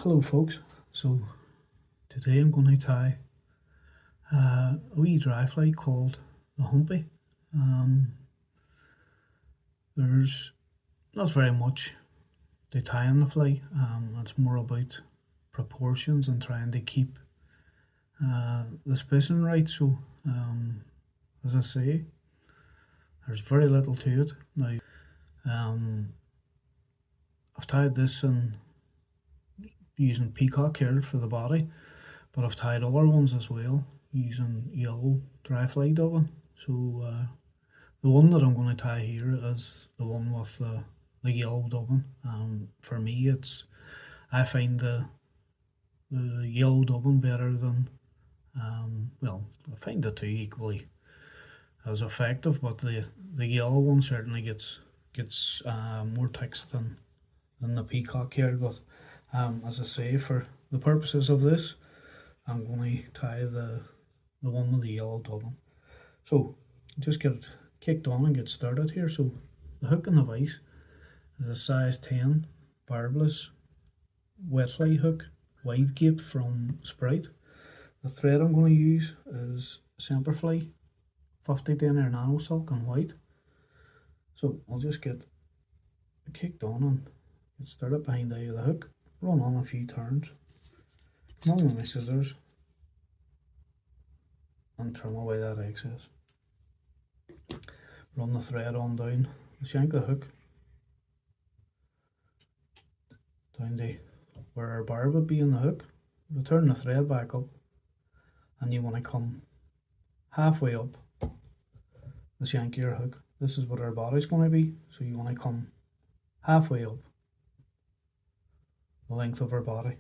Hello folks, so today I'm going to tie a wee dry fly called the Humpy. There's not very much to tie on the fly, it's more about proportions and trying to keep the spacing right. So as I say, there's very little to it. Now I've tied this in using peacock hair for the body, but I've tied other ones as well using yellow dry fly dubbing. So the one that I'm going to tie here is the one with the yellow dubbing. For me, I find the yellow dubbing better than well, I find the two equally as effective, but the yellow one certainly gets more ticks than the peacock hair. But as I say, for the purposes of this, I'm going to tie the one with the yellow dubbing. So just get it kicked on and get started here. So the hook and the vise is a size 10 barbless wet fly hook, wide gape from Sprite. The thread I'm going to use is Semperfly 50 denier nano silk and white. So I'll just get kicked on and get started behind the eye of the hook. Run on a few turns, come on with my scissors and trim away that excess. Run the thread on down the shank of the hook down to where our barb would be in the hook. Return the thread back up, and you want to come halfway up the shank of your hook. This is what our body's going to be, so you want to come halfway up the length of our body.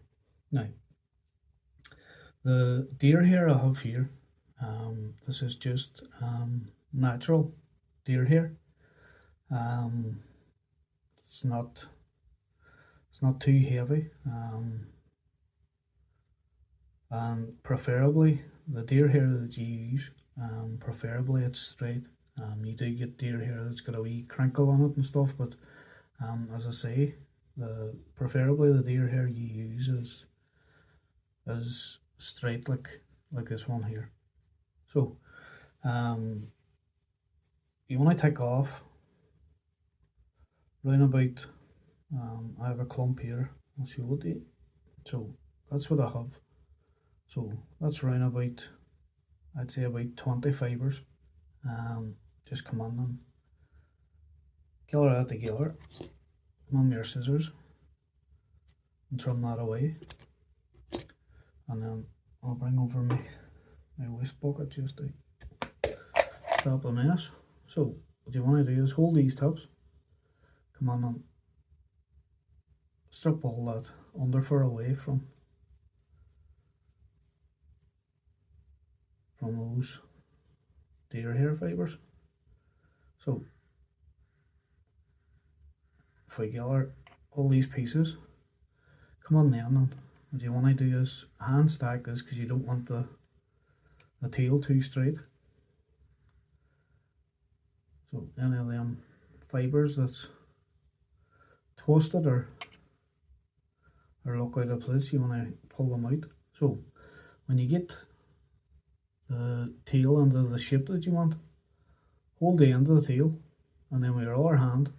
Now, the deer hair I have here, this is just natural deer hair. It's not too heavy, and preferably the deer hair that you use, preferably it's straight. You do get deer hair that's got a wee crinkle on it and stuff, but as I say, preferably the deer hair you use is straight like this one here. So you want to take off round about, I have a clump here, I'll show it to you. So that's what I have. So that's round about, I'd say about 20 fibres. Just come on and gather that together. Come on with your scissors and trim that away, and then I'll bring over my waste bucket just to stop the mess. So what you want to do is hold these tips, come on and strip all that underfur away from those deer hair fibres. So if we gather all these pieces, come on then, and what you want to do is hand stack this, because you don't want the tail too straight. So any of them fibres that's twisted or look out of place, you want to pull them out. So when you get the tail into the shape that you want, hold the end of the tail, and then with your other hand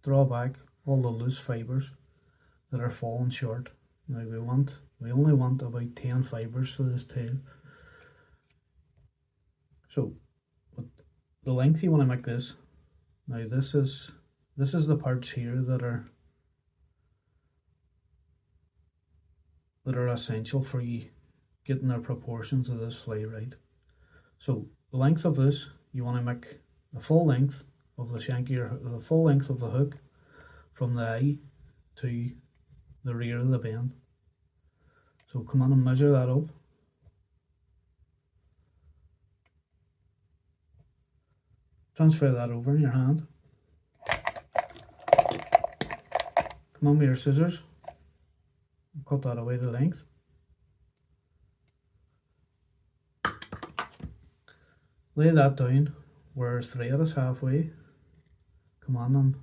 draw back all the loose fibres that are falling short. Now we only want about 10 fibres for this tail. So with the length you want to make this, now this is the parts here that are essential for you getting the proportions of this fly right. So the length of this, you want to make the full length of the shank ear, the full length of the hook from the eye to the rear of the bend. So come on and measure that up. Transfer that over in your hand. Come on with your scissors, cut that away to length. Lay that down where our thread is halfway. Come on and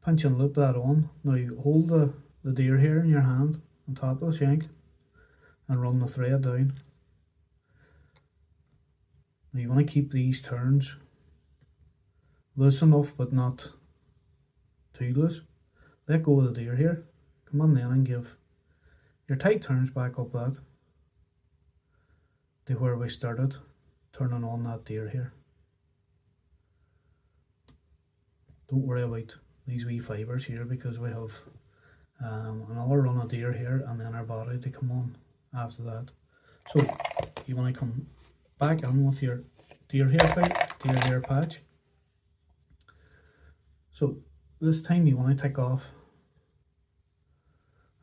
pinch and loop that on. Now you hold the deer hair in your hand on top of the shank and run the thread down. Now you want to keep these turns loose enough but not too loose. Let go of the deer here, come on then and give your tight turns back up that to where we started, turning on that deer here. Don't worry about these wee fibres here because we have another run of deer here and then our body to come on after that. So you want to come back in with your deer hair patch. So this time you want to take off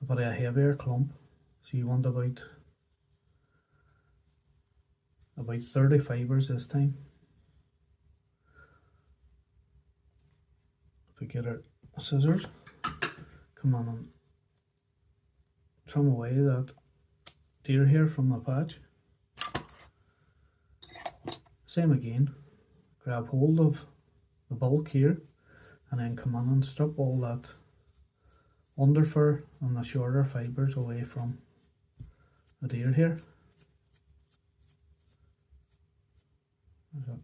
a bit of a heavier clump. So you want about 30 fibres this time. If we get our scissors, come on and trim away that deer hair from the patch. Same again, grab hold of the bulk here and then come on and strip all that under fur and the shorter fibres away from the deer hair. There's a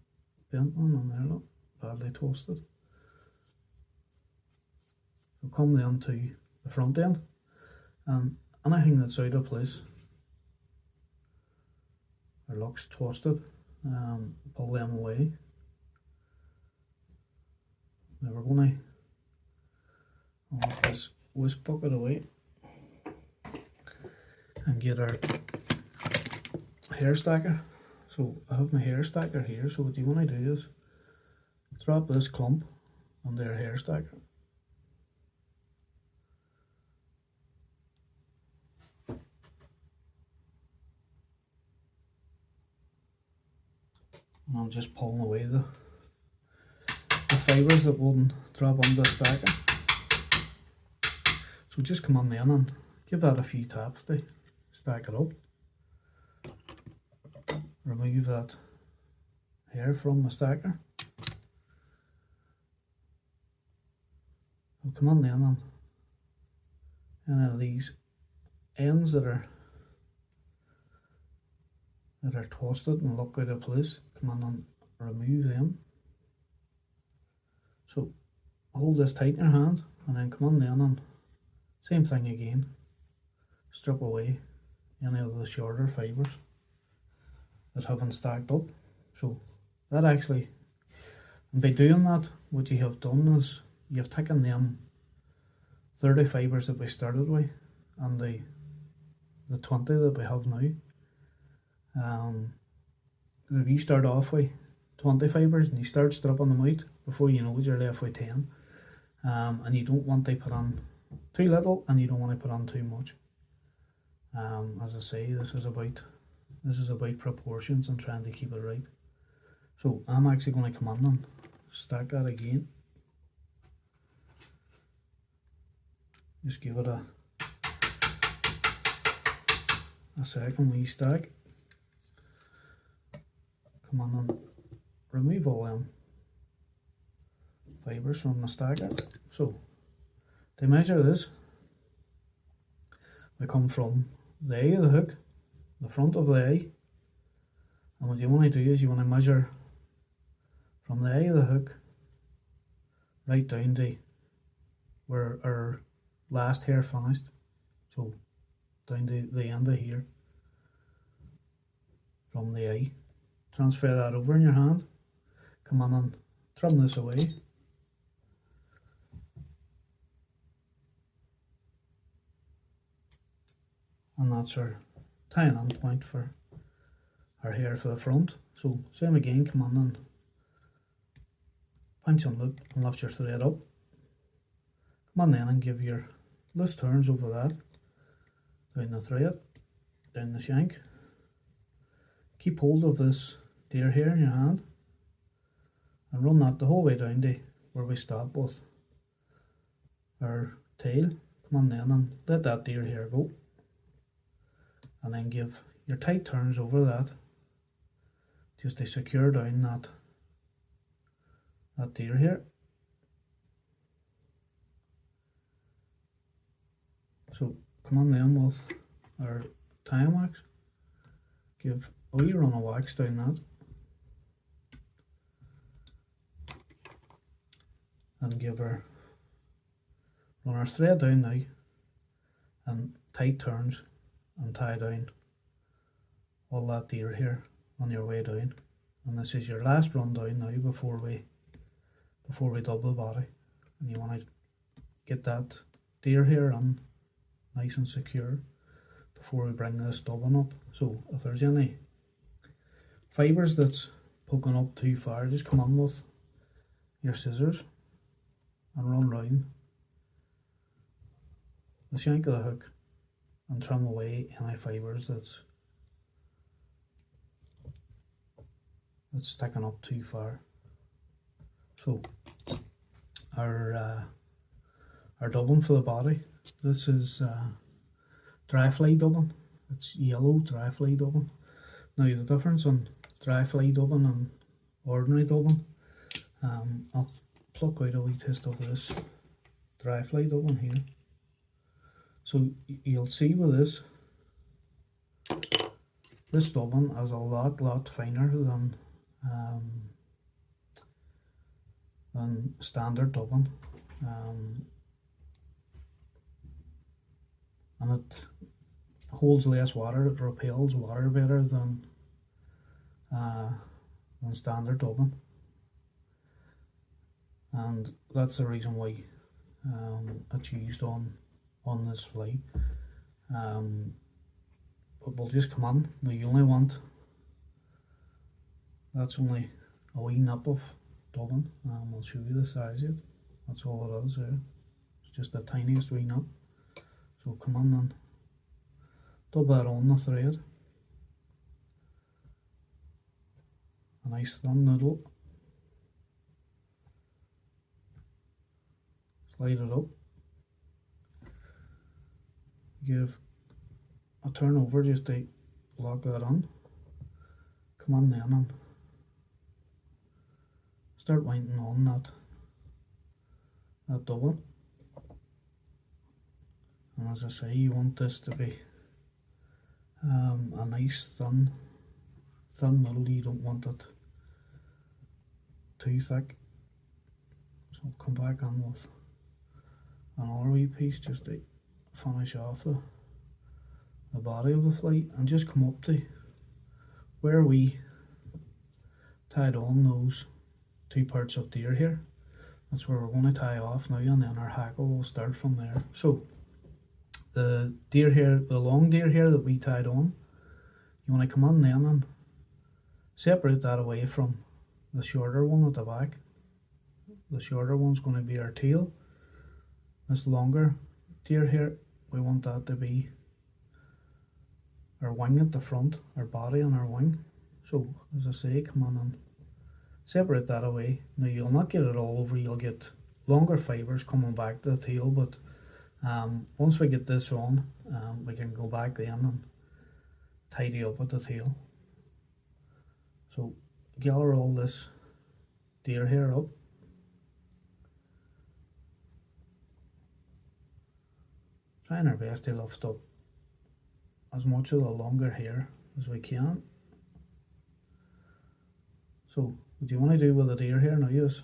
bent one on there, look, badly twisted. So come down to the front end and anything that's out of place or looks twisted, pull them away. Now we're going to lift this whisk bucket away and get our hair stacker. So I have my hair stacker here, so what you want to do is drop this clump on their hair stacker. And I'm just pulling away the fibres that wouldn't drop on the stacker. So just come on then and give that a few taps to stack it up. Remove that hair from the stacker. So come on then and any of these ends that are twisted and look out of place, come on and remove them. So hold this tight in your hand and then come on then and same thing again, strip away any of the shorter fibres that haven't stacked up. So that actually, and by doing that, what you have done is you've taken them 30 fibres that we started with and the 20 that we have now. If you start off with 20 fibres and you start stripping them out, before you know it you're left with 10, and you don't want to put on too little and you don't want to put on too much. As I say, this is about proportions and trying to keep it right. So I'm actually going to come on and stack that again. Just give it a second wee stack. Come on and remove all them fibres from the stacker. So to measure this, we come from the eye of the hook, the front of the eye, and what you want to do is you want to measure from the eye of the hook right down to where our last hair finished, so down to the end of here from the eye. Transfer that over in your hand, come on and trim this away. And that's our tying on point for our hair for the front. So same again, come on and pinch and loop and lift your thread up. Come on then and give your loose turns over that, down the thread, down the shank. Keep hold of this deer hair in your hand and run that the whole way down to where we stop with our tail. Come on then and let that deer hair go, and then give your tight turns over that just to secure down that deer hair. So come on then with our tying wax, give a wee run of wax down that, and give her, run our thread down now, and tight turns and tie down all that deer here on your way down. And this is your last run down now before we double the body, and you want to get that deer here on nice and secure before we bring this dubbing up. So if there's any fibres that's poking up too far, just come on with your scissors and run round the shank of the hook and trim away any fibres that's sticking up too far. So our dubbing for the body, this is dry fly dubbing. It's yellow dry fly dubbing. Now the difference on dry fly dubbing and ordinary dubbing, I'll pluck out a wee taste of this dry fly dubbing here. So you'll see with this dubbing is a lot finer than standard dubbing, and it holds less water, it repels water better than standard dubbing, and that's the reason why it's used on this fly. But we'll just come on. Now you only want, that's only a wee nip of dubbing, and I'll show you the size of it. That's all it is there. It's just the tiniest wee nip. So come on and dub that on the thread. A nice thin noodle. Slide it up. Give a turn over just to lock that on. Come on then and start winding on that dubbing. And as I say, you want this to be a nice thin noodle. You don't want it too thick. So I'll come back on with another wee piece just to finish off the body of the fly, and just come up to where we tied on those two parts of deer here. That's where we're going to tie off now, and then our hackle will start from there. So the deer here, the long deer here that we tied on, you want to come on then and separate that away from the shorter one at the back. The shorter one's going to be our tail. This longer deer here, we want that to be our wing at the front, our body and our wing. So as I say, come on and separate that away. Now you'll not get it all over, you'll get longer fibres coming back to the tail, but once we get this on, we can go back then and tidy up at the tail. So gather all this deer hair up. Trying our best to lift up as much of the longer hair as we can. So what you want to do with the deer hair now is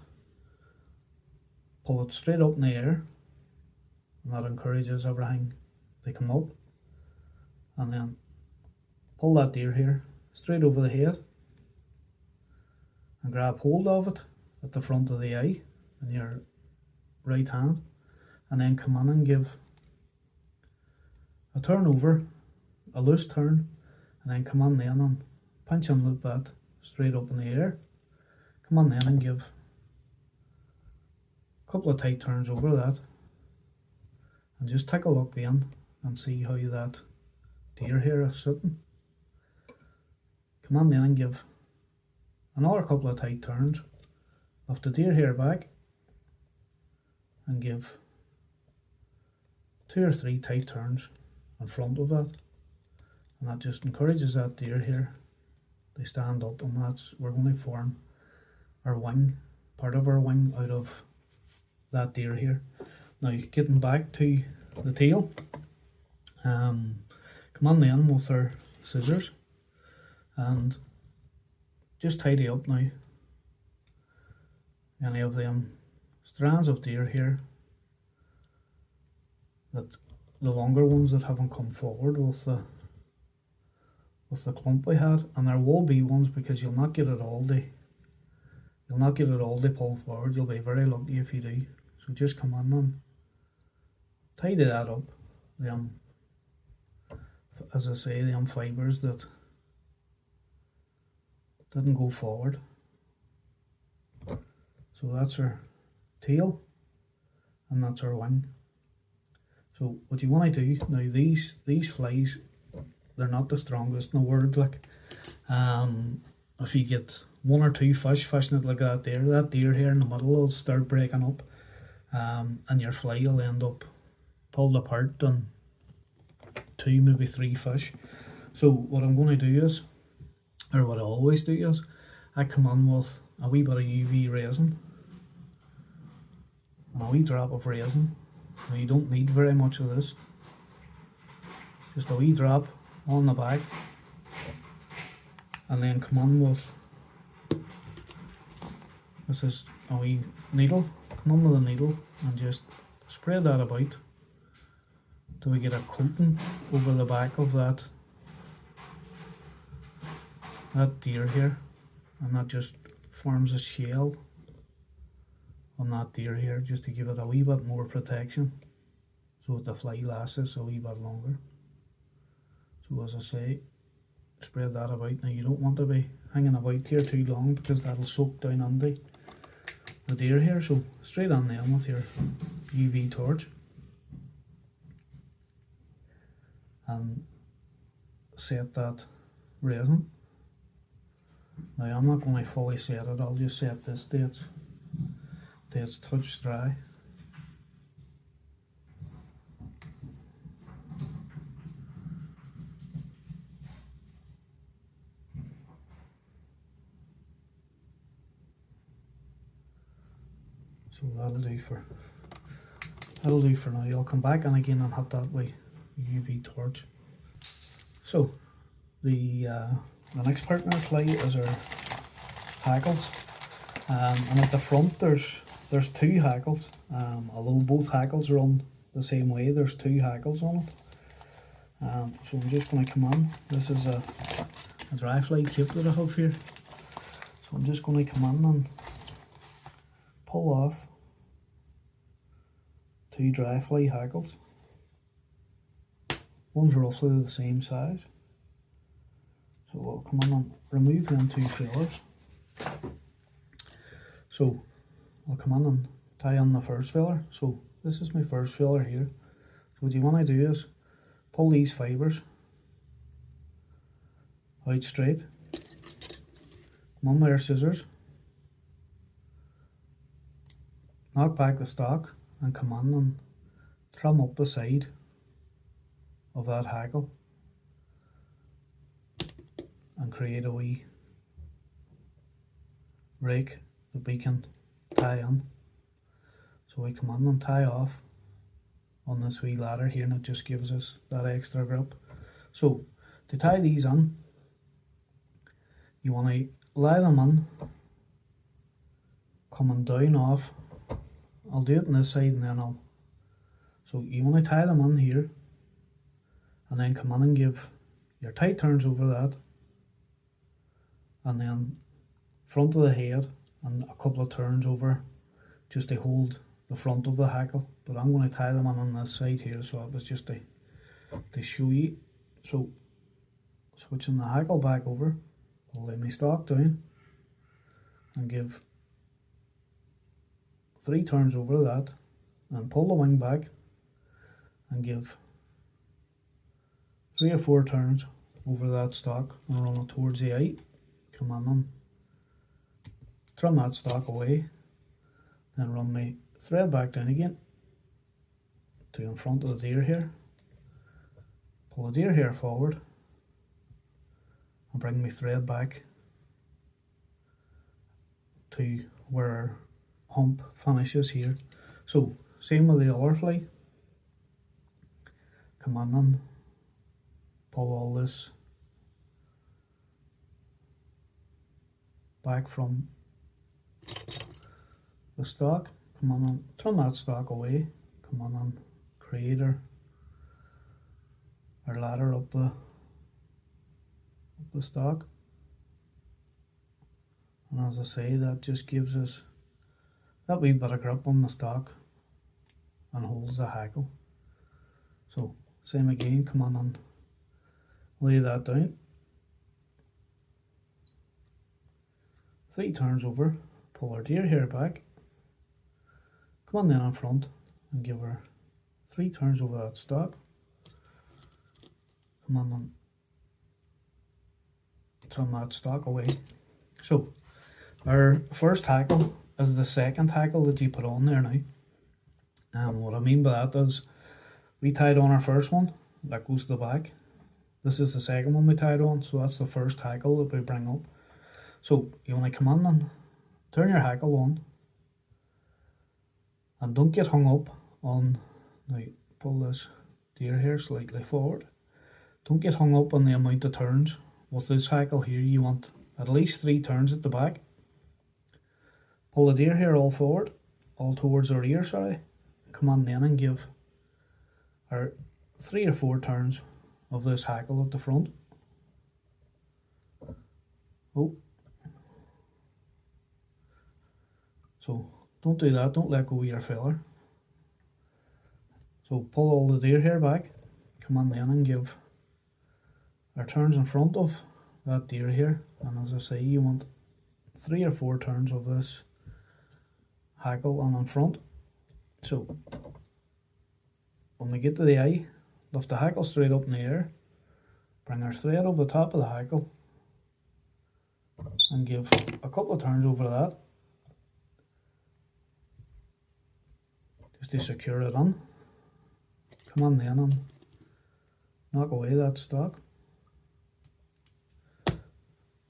pull it straight up in the air, and that encourages everything to come up, and then pull that deer hair straight over the head and grab hold of it at the front of the eye in your right hand, and then come on and give a turn over, a loose turn, and then come on then and pinch and loop that straight up in the air. Come on then and give a couple of tight turns over that, and just take a look then and see how that deer hair is sitting. Come on then and give another couple of tight turns of the deer hair back, and give 2 or 3 tight turns in front of that, and that just encourages that deer hair to stand up, and that's, we're going to form our wing, part of our wing out of that deer hair. Now getting back to the tail, Come on then with our scissors and just tidy up now any of them strands of deer here, that the longer ones that haven't come forward with the clump we had, and there will be ones, because you'll not get it all to pull forward. You'll be very lucky if you do. So just come on and tidy that up. Them, as I say, them fibres that didn't go forward. So that's our tail and that's our wing. So what you want to do now, these flies, they're not the strongest in the world. Like, if you get one or two fish fishing it like that deer here in the middle will start breaking up, and your fly will end up pulled apart on 2, maybe 3 fish. So what I'm going to do is, or what I always do is, I come on with a wee bit of UV resin and a wee drop of resin. Now you don't need very much of this, just a wee drop on the back, and then come on with, this is a wee needle, come on with a needle and just spread that about till we get a coating over the back of that deer here, and that just forms a shell on that deer here, just to give it a wee bit more protection so that the fly lasts a wee bit longer. So as I say, spread that about. Now you don't want to be hanging about here too long, because that'll soak down under the deer here. So straight on then with your UV torch and set that resin. Now I'm not going to fully set it, I'll just set this till it's touch dry. So that'll do for now. I'll come back and again and hit that with UV torch. So the next part in our fly is our hackles, and at the front there's 2 hackles. Although both hackles are on the same way, there's 2 hackles on it. So I'm just going to come on. This is a dry fly cape that I have here. So I'm just going to come on and pull off 2 dry fly hackles. One's roughly the same size. So we'll come on and remove them 2 fillers. So I'll come on and tie on the first filler. So this is my first filler here. So what you want to do is pull these fibres out straight. Come on with our scissors, knock back the stock and come on and trim up the side of that hackle and create a wee rake that we can tie on. So we come on and tie off on this wee ladder here, and it just gives us that extra grip. So to tie these on, you want to lie them on coming down off. I'll do it on this side and then so you want to tie them on here and then come on and give your tight turns over that, and then front of the head and a couple of turns over just to hold the front of the hackle. But I'm going to tie them on this side here, so it was just to show you. So switching the hackle back over, I'll lay my stock down and give 3 turns over that and pull the wing back and give 3 or 4 turns over that stock and run it towards the eye. Come on and trim that stock away, then run my thread back down again to in front of the deer here, pull the deer hair forward and bring my thread back to where our hump finishes here. So same with the other fly. Come on and pull all this back from the stock. Come on and turn that stock away. Come on and create our ladder up the stock. And as I say, that just gives us that wee bit of grip on the stock and holds the hackle. So same again, come on and lay that down. 3 turns over, pull our deer hair back. Come on then in front and give her 3 turns over that stock. Come on and turn that stock away. So our first hackle is the second hackle that you put on there now. And what I mean by that is we tied on our first one, that goes to the back. This is the second one we tied on, so that's the first hackle that we bring up. So you want to come in and turn your hackle on, and don't get hung up on, now pull this deer hair slightly forward. Don't get hung up on the amount of turns. With this hackle here, you want at least 3 turns at the back. Pull the deer hair all forward, all towards our ear, sorry. Come on then and give our 3 or 4 turns of this hackle at the front. Oh. So don't do that, don't let go of your filler. So pull all the deer hair back. Come on then and give our turns in front of that deer hair. And as I say, you want 3 or 4 turns of this hackle on in front. So when we get to the eye, lift the hackle straight up in the air, bring our thread over the top of the hackle and give a couple of turns over that just to secure it on. Come on then and knock away that stock.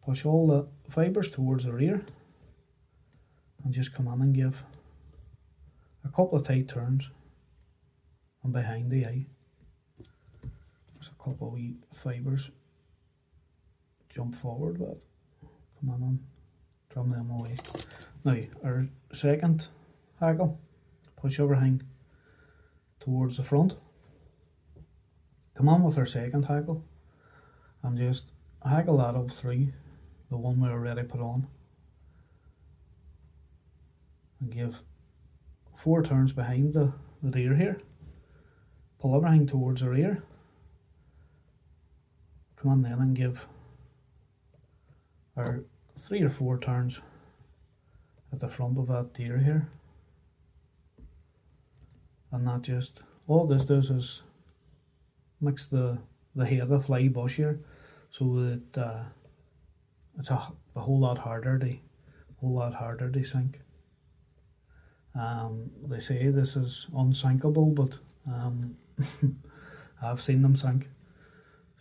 Push all the fibres towards the rear and just come on and give a couple of tight turns and behind the eye. There's a couple of wee fibres jump forward, but come on and drum them away. Now our second hackle, push everything towards the front. Come on with our second hackle and just hackle that up through the one we already put on and give 4 turns behind the deer here. Pull everything towards the rear. Come on then and give our 3 or 4 turns at the front of that deer here. And that just, all this does is mix the head of the fly bush here, so that it's a whole lot harder to sink. They say this is unsinkable, but I've seen them sink.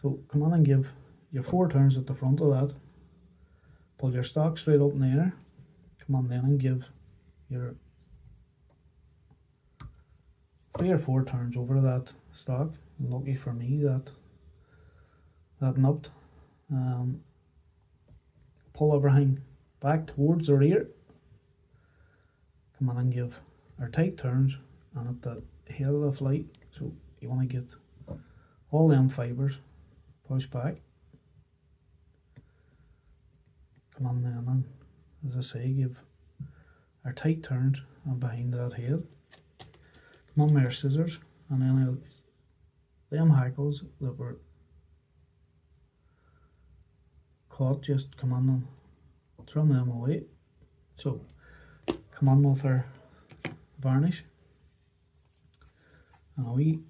So come on and give your 4 turns at the front of that. Pull your stock straight up in the air. Come on then and give your 3 or 4 turns over that stock. Lucky for me that nubbed. Pull everything back towards the rear. Come on and give our tight turns and at the head of the flight. So you want to get all them fibres pushed back. Come on then and, as I say, give our tight turns and behind that head. Come on with our scissors and then them hackles that were caught, just come on and trim them away. So come on with our varnish and we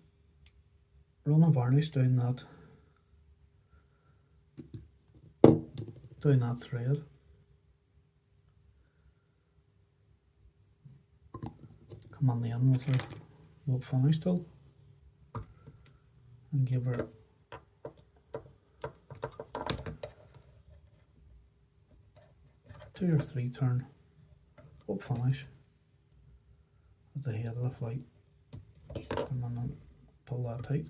run a varnish down that thread. Come on then with our wood finish tool and give her two or three turn wood finish at the head of the flight. Come on and pull that tight.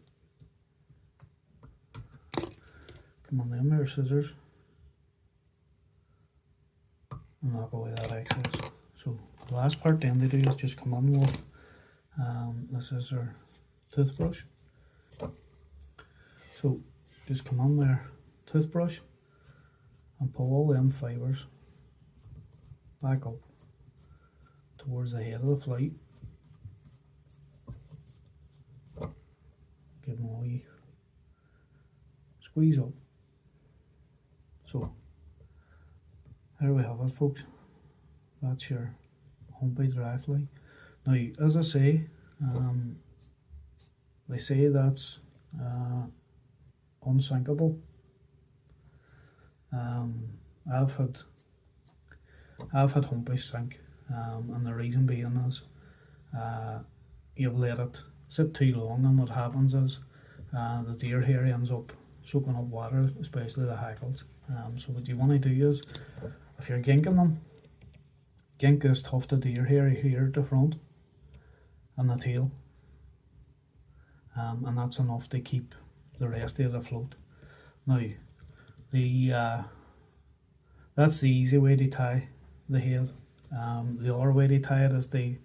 come on them there scissors and knock away that excess. So the last part then to do is just come on with this is our toothbrush. So just come on there, toothbrush, and pull all them fibres back up towards the head of the fly. Give them a wee squeeze up. So there we have it, folks. That's your Humpy Dry Fly. Now, as I say, they say that's unsinkable. I've had humpies sink, and the reason being is you've let it sit too long, and what happens is the deer hair ends up soaking up water, especially the hackles. So what you want to do is, if you're ginking them, gink this tufted deer hair here at the front and the tail, and that's enough to keep the rest of it afloat. Now, that's the easy way to tie the head. The other way to tie it is to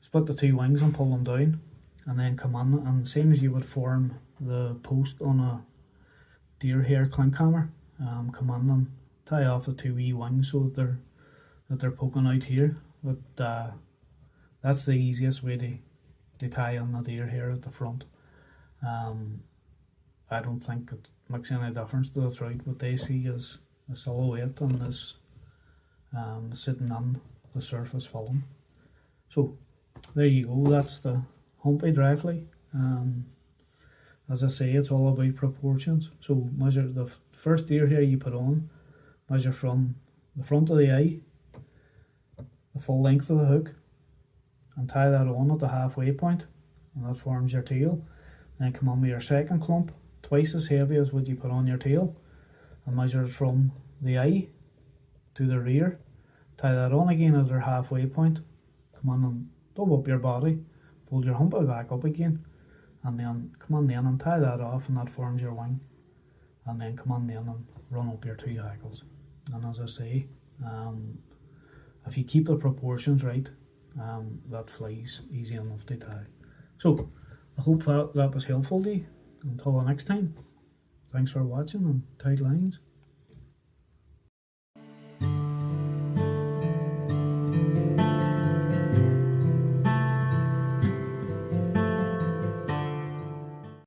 split the two wings and pull them down, and then come on, and same as you would form the post on a deer hair clink hammer, come on and tie off the two wee wings so that they're poking out here. But that's the easiest way to tie on the deer hair at the front. I don't think it makes any difference to the trout. What they see is a silhouette on this sitting on the surface film. So there you go, that's the Humpy Dry Fly. As I say, it's all about proportions. So measure the first deer hair you put on, measure from the front of the eye, the full length of the hook, and tie that on at the halfway point, and that forms your tail. Then come on with your second clump, twice as heavy as what you put on your tail, and measure it from the eye to the rear, tie that on again at their halfway point, come on and double up your body, fold your humpy back up again, and then come on then and tie that off, and that forms your wing. And then come on then and run up your two hackles. And as I say, if you keep the proportions right, that fly's easy enough to tie. So I hope that was helpful to you. Until the next time, thanks for watching, and tight lines.